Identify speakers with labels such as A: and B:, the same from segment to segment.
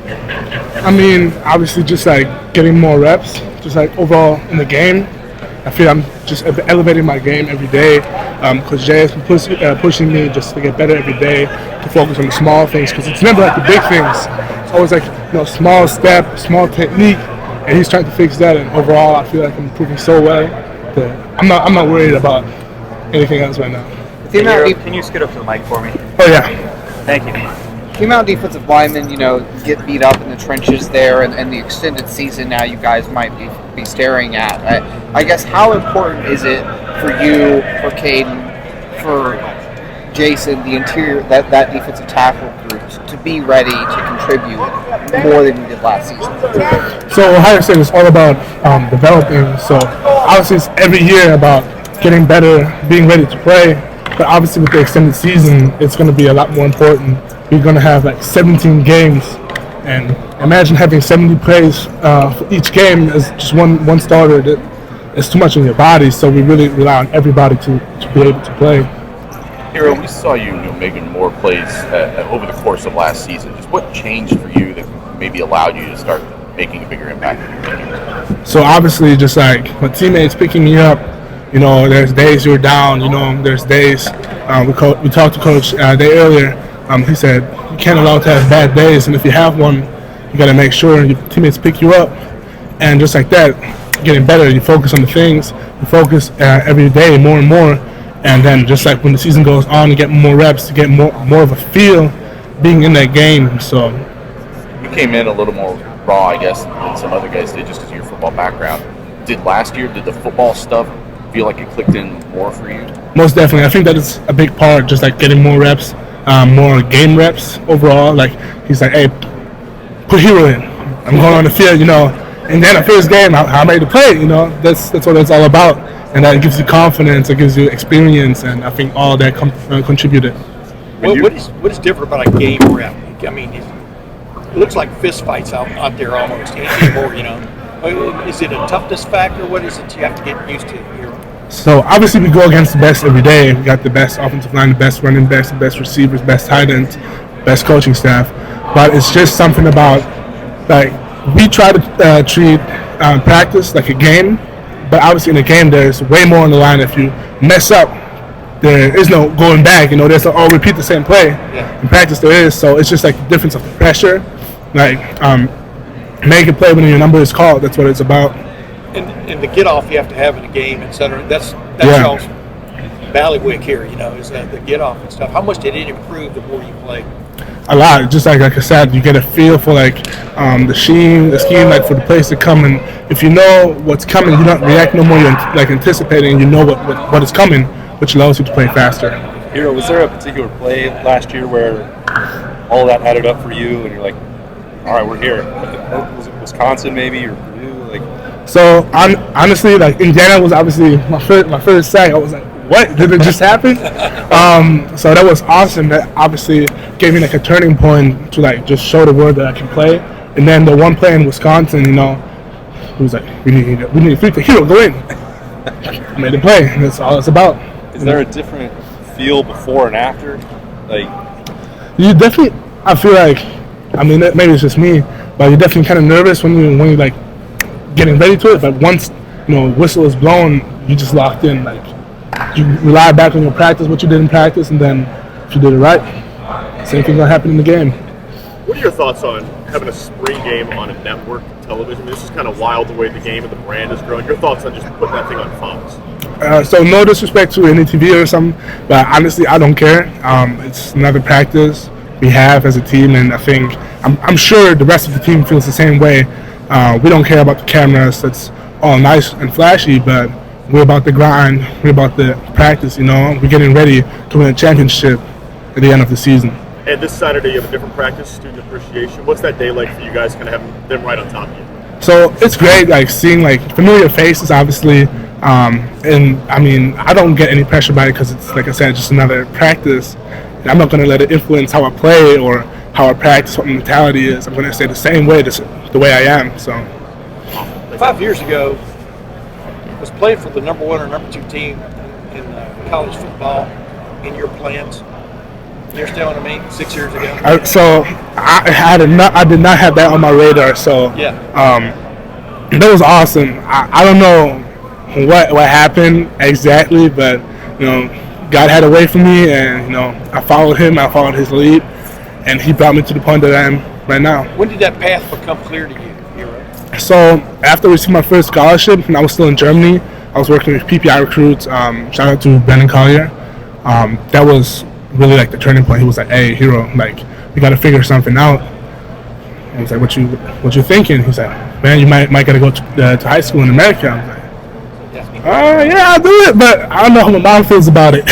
A: I mean, obviously, just like getting more reps, just like overall in the game. I feel I'm just elevating my game every day. Coach Jay has been pushing me just to get better every day, to focus on the small things, because it's never like the big things. It's always like small step, small technique, and he's trying to fix that. And overall, I feel like I'm improving so well that I'm not worried about anything else right now.
B: Can you scoot up to the mic for me?
A: Oh yeah.
B: Thank you.
C: The amount of defensive linemen, get beat up in the trenches there, and the extended season now you guys might be staring at. I guess how important is it for you, for Caden, for Jason, the interior, that defensive tackle group, to be ready to contribute more than you did last season?
A: So Ohio State is all about developing. So obviously it's every year about getting better, being ready to play. But obviously with the extended season, it's going to be a lot more important. We're going to have like 17 games, and imagine having 70 plays for each game as just one starter. It's too much on your body, so we really rely on everybody to be able to play.
D: Hero, we saw you making more plays over the course of last season. Just what changed for you that maybe allowed you to start making a bigger impact?
A: So obviously, just like my teammates picking me up, there's days you're down. There's days. We talked to Coach Day earlier. He said you can't allow to have bad days, and if you have one, you got to make sure your teammates pick you up. And just like that, getting better. You focus on the things. You focus every day more and more. And then just like when the season goes on, you get more reps, to get more of a feel being in that game. So
D: you came in a little more raw, I guess, than some other guys did just because of your football background. Did the football stuff feel like it clicked in more for you?
A: Most definitely. I think that is a big part, just like getting more reps, more game reps overall. Like he's like, hey, put Hero in. I'm going on the field, And then the first game, how am I to play? That's what it's all about. And that gives you confidence, it gives you experience, and I think all that contributed.
E: What is different about a game rep? I mean, it looks like fist fights out there almost anymore, Is it a toughness factor? What is it you have to get used to here?
A: So obviously we go against the best every day. We got the best offensive line, the best running backs, the best receivers, best tight ends, best coaching staff. But it's just something about, like, we try to treat practice like a game. But obviously in a game, there's way more on the line. If you mess up, there is no going back. There's repeat the same play.
E: Yeah.
A: In practice, there is. So it's just like the difference of the pressure. Like, make a play when your number is called. That's what it's about.
E: And the get off you have to have in a game, etc. That's y'all's ballywick here. Is that the get off and stuff. How much did it improve the more you played?
A: A lot. Just like I said, you get a feel for like the scheme, like for the plays to come, and if you know what's coming, you don't react no more. You're like anticipating, you know what is coming, which allows you to play faster.
F: Hero, was there a particular play last year where all that added up for you, and you're like, all right, we're here? Was it Wisconsin maybe or Purdue?
A: So honestly, like Indiana was obviously my first sack. I was like, what? Did it just happen? So that was awesome. That obviously gave me like a turning point to like just show the world that I can play. And then the one play in Wisconsin, it was like, we need a free throw. Hero, go in. I made the play. That's all it's about.
F: Is there a different feel before and after?
A: You definitely, I feel like, maybe it's just me, but you're definitely kind of nervous when you like getting ready to it. But once, whistle is blown, you just locked in. Like, you rely back on your practice, what you did in practice, and then if you did it right, same thing gonna happen in the game.
G: What are your thoughts on having a spring game on a network television? This is kind of wild the way the game and the brand is growing. Your thoughts on just putting that thing on Fox?
A: So no disrespect to any TV or something, but honestly, I don't care. It's another practice we have as a team, and I think I'm sure the rest of the team feels the same way. We don't care about the cameras. That's all nice and flashy, but we're about the grind. We're about the practice, We're getting ready to win a championship at the end of the season.
G: And this Saturday, you have a different practice, student appreciation. What's that day like for you guys, kind of having them right on top of you?
A: So it's great, like seeing like familiar faces, obviously. And I don't get any pressure by it because it's, like I said, just another practice. And I'm not going to let it influence how I play or how I practice, what my mentality is. I'm going to stay the same way, the way I am. So
E: 5 years ago, was playing for the number 1 or number 2 team in college football in your plans? You're still on me 6 years ago.
A: I did not have that on my radar. So
E: Yeah.
A: that was awesome. I don't know what happened exactly, but God had a way for me, and I followed him. I followed his lead, and he brought me to the point that I am right now.
E: When did that path become clear to you, Hero?
A: So after I received my first scholarship, and I was still in Germany, I was working with PPI recruits. Shout out to Brendan Collier. That was really like the turning point. He was like, "Hey, Hero, like we got to figure something out." I was like, "What you thinking?" He's like, "Man, you might gotta go to high school in America." I was like, "Yeah, I'll do it," but I don't know how my mom feels about it.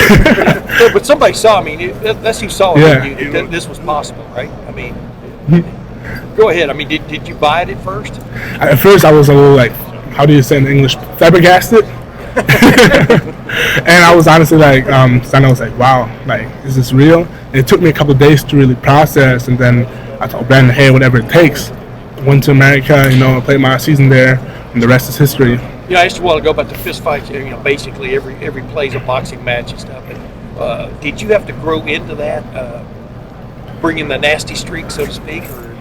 E: But somebody saw. I mean, unless you saw it,
A: Yeah.
E: that this was possible, right? I mean, go ahead. I mean, did you buy it at first?
A: At first, I was a little like, how do you say in English, flabbergasted? And I was honestly like, I was like, wow, like, is this real? And it took me a couple of days to really process, and then I told Brandon, hey, whatever it takes. Went to America, played my season there, and the rest is history.
E: I asked you a while ago about the fist fights. Basically every play is a boxing match and stuff. And, did you have to grow into that, bringing the nasty streak, so to speak, or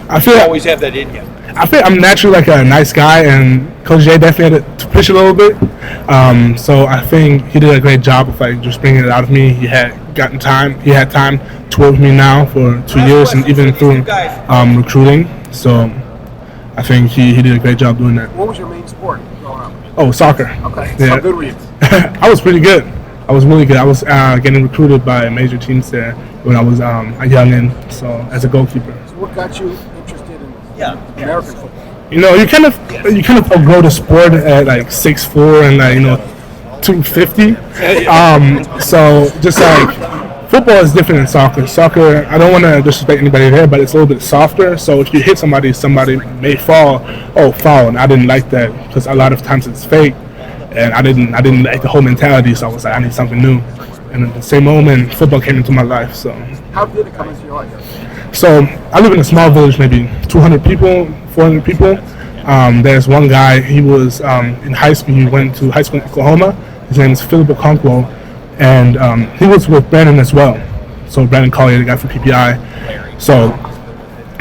A: I feel
E: you always have that in you?
A: I feel I'm naturally like a nice guy, and Coach Jay definitely had to push a little bit. So I think he did a great job of like just bringing it out of me. He had time to work with me now for 2 years, and even through recruiting. So I think he did a great job doing that.
H: What was your main sport growing up?
A: Oh, soccer.
H: Okay.
A: Yeah.
H: How good were you?
A: I was pretty good. I was really good. I was getting recruited by major teams there when I was a youngin', so as a goalkeeper.
H: So what got you interested in American football?
A: You kind of outgrow the sport at like 6'4" and like 250. So just like football is different than soccer. Soccer, I don't want to disrespect anybody there, but it's a little bit softer. So if you hit somebody may fall. Oh, foul! And I didn't like that because a lot of times it's fake, and I didn't like the whole mentality. So I was like, I need something new. And at the same moment, football came into my life. So
H: how did it come into your life?
A: So I live in a small village, maybe 200 people, 400 people. There's one guy, he was in high school, he went to high school in Oklahoma. His name is Philip Okonkwo, and he was with Brandon as well. So Brandon Collier, the guy from PPI. So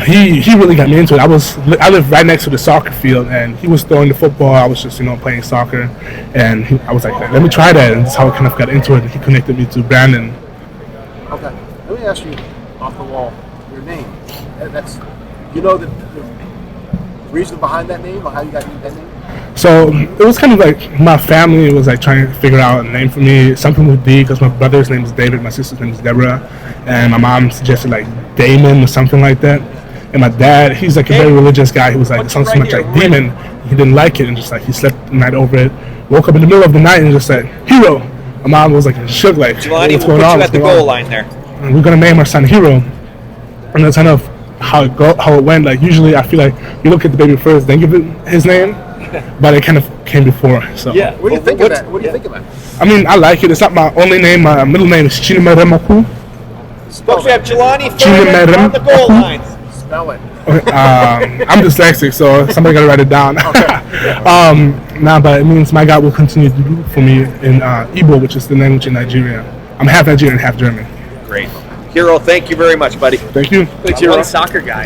A: he really got me into it. I lived right next to the soccer field, and he was throwing the football. I was just playing soccer, and I was like, let me try that, and that's how I kind of got into it. And he connected me to Brandon.
H: Okay, let me ask you off the wall. Your name. That's the reason behind that name, or how you got that name?
A: So it was kind of like my family was like trying to figure out a name for me, something with D, because my brother's name is David, my sister's name is Deborah, and my mom suggested like Damon or something like that. And my dad, he's like a very religious guy. He was like, it sounds so much like demon. He didn't like it, and just like he slept the night over it. Woke up in the middle of the night and just said, Hero. My mom was like shook, like,
B: Jelani,
A: what's
B: we'll
A: going
B: put
A: on?
B: you at the goal line there.
A: And we're gonna name our son Hero. And that's kind of how it went. Like usually, I feel like you look at the baby first, then give it his name, but it kind of came before. So
E: Yeah.
H: What do you think of that? What do you think of that?
A: I mean, I like it. It's not my only name. My middle name is Chinemeremaku.
B: Folks, we have Jelani
A: Chinemerem.
B: on the goal line.
H: Spell it.
A: I'm dyslexic, so somebody gotta write it down. But it means my God will continue to do for me in Igbo, which is the language in Nigeria. I'm half Nigerian, half German.
B: Great. Hero, thank you very much, buddy.
A: Thank you.
E: Thanks,
B: One
E: Hero.
B: soccer guy.